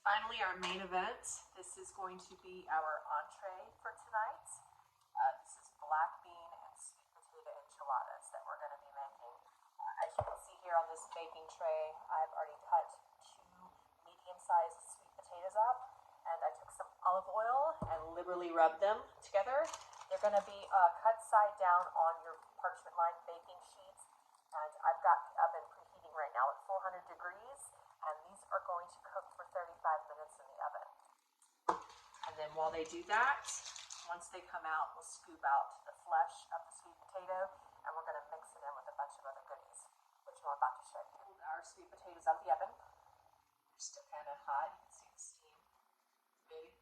Finally, our main event. This is going to be our entree for tonight. This is black bean and sweet potato enchiladas that we're going to be making. As you can see here on this baking tray, I've already cut 2 medium-sized sweet potatoes up, and I took some olive oil and liberally rubbed them together. They're going to be cut side down on your parchment lined baking sheets, and I've got the oven preheating right now at 400 degrees, and these are going to cook for 35 minutes in the oven. And then while they do that, once they come out, we'll scoop out the flesh of the sweet potato, and we're going to mix it in with a bunch of other goodies, which I'm about to show you. Pulled our sweet potatoes out of the oven. They're still kind of hot. You can see the steam. Big.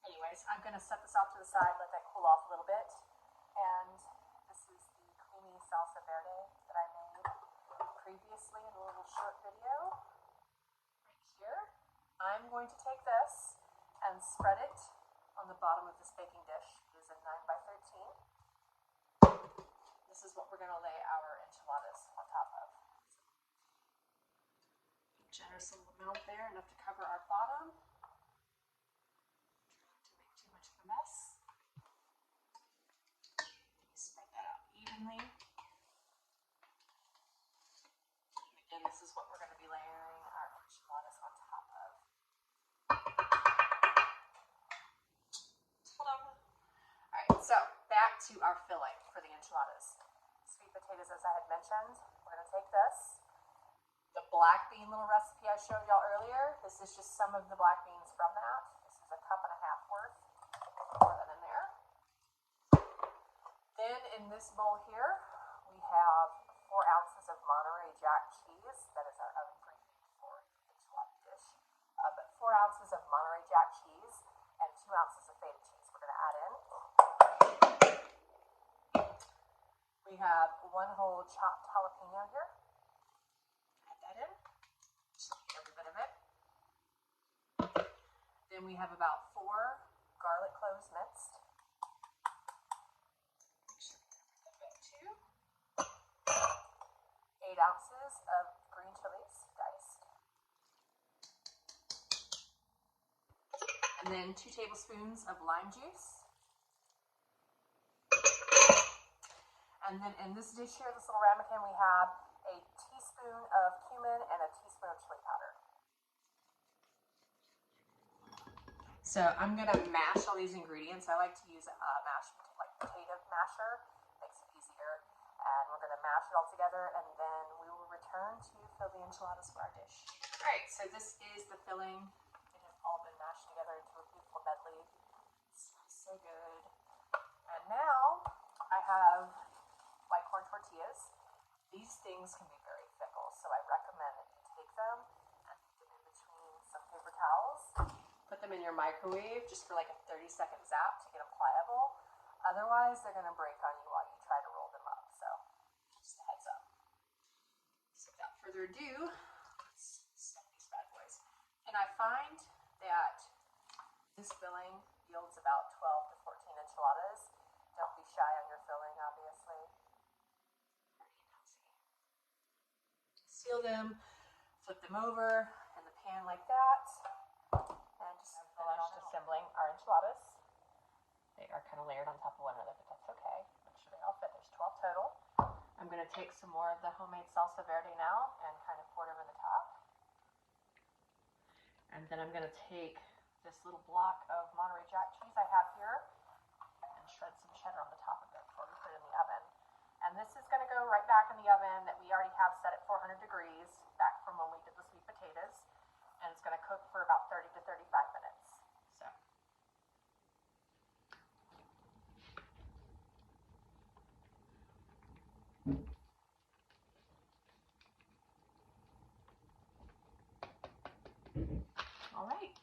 Anyways, I'm going to set this off to the side, let that cool off a little bit. And this is the creamy salsa verde that I made previously in a little short video right here. I'm going to take this and spread it on the bottom of this baking dish. It is a 9x13. This is what we're going to lay our enchiladas on top of. Generous little amount there, enough to cover our bottom. Try not to make too much of a mess. Spread that out evenly. And again, this is what we're going to be layering our enchiladas on top of. Alright, so back to our filling for the enchiladas. Sweet potatoes, as I had mentioned, we're going to take this. The black bean little recipe I showed y'all earlier, this is just some of the black beans from that. This is 1.5 cups worth. Pour that in there. Then in this bowl here, we have 4 ounces of Monterey Jack cheese. That is our oven preheat for the enchilada dish. But 4 ounces of Monterey Jack cheese and 2 ounces of feta cheese we're going to add in. We have 1 whole chopped jalapeno here. Add that in. Just every bit of it. Then we have about 4 garlic cloves minced. Make sure we have that too. 8 ounces of green chilies diced. And then 2 tablespoons of lime juice. And then in this dish here, this little ramekin, we have a teaspoon of cumin and a teaspoon of chili powder. So I'm going to mash all these ingredients. I like to use a potato masher. Makes it easier. And we're going to mash it all together, and then we will return to fill the enchiladas for our dish. Alright, so this is the filling. It has all been mashed together into a beautiful medley. It smells so good. And now I have white corn tortillas. These things can be very fickle, so I recommend that you take them and put them in between some paper towels. Put them in your microwave just for like a 30-second zap to get them pliable. Otherwise, they're going to break on you while you try to roll them up. So, just a heads up. So, without further ado, let's stuff these bad boys. And I find that this filling yields about 12 to 14 enchiladas. Don't be shy on your filling, obviously. Seal them, flip them over in the pan like that, and just finish assembling our enchiladas. They are kind of layered on top of one another, but that's okay. Make sure they all fit. There's 12 total. I'm going to take some more of the homemade salsa verde now and kind of pour it over the top. And then I'm going to take this little block of Monterey Jack cheese I have here and shred some cheddar on the top of it before we put it in the oven. And this is going to go right back in the oven that we already have set at 400 degrees, back from when we did the sweet potatoes. And it's going to cook for about 30 to 35 minutes. So. All right.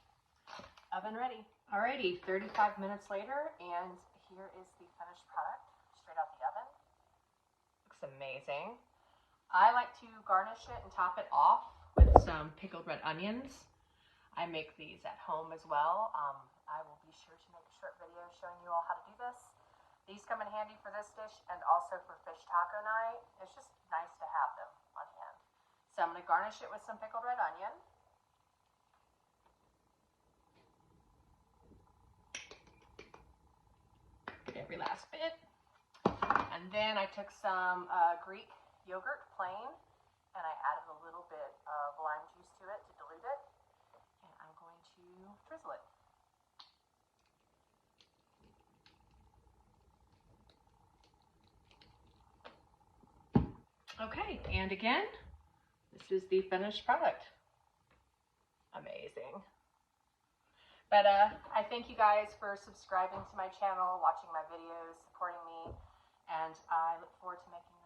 Oven ready. Alrighty, 35 minutes later, and here is the finished product, straight out the oven. Looks amazing. I like to garnish it and top it off with some pickled red onions. I make these at home as well. I will be sure to make a short video showing you all how to do this. These come in handy for this dish and also for fish taco night. It's just nice to have them on hand. So I'm going to garnish it with some pickled red onion. last bit. And then I took some Greek yogurt, plain, and I added a little bit of lime juice to it to dilute it. And I'm going to drizzle it. Okay, and again, this is the finished product. Amazing. But I thank you guys for subscribing to my channel, watching my videos, supporting me, and I look forward to making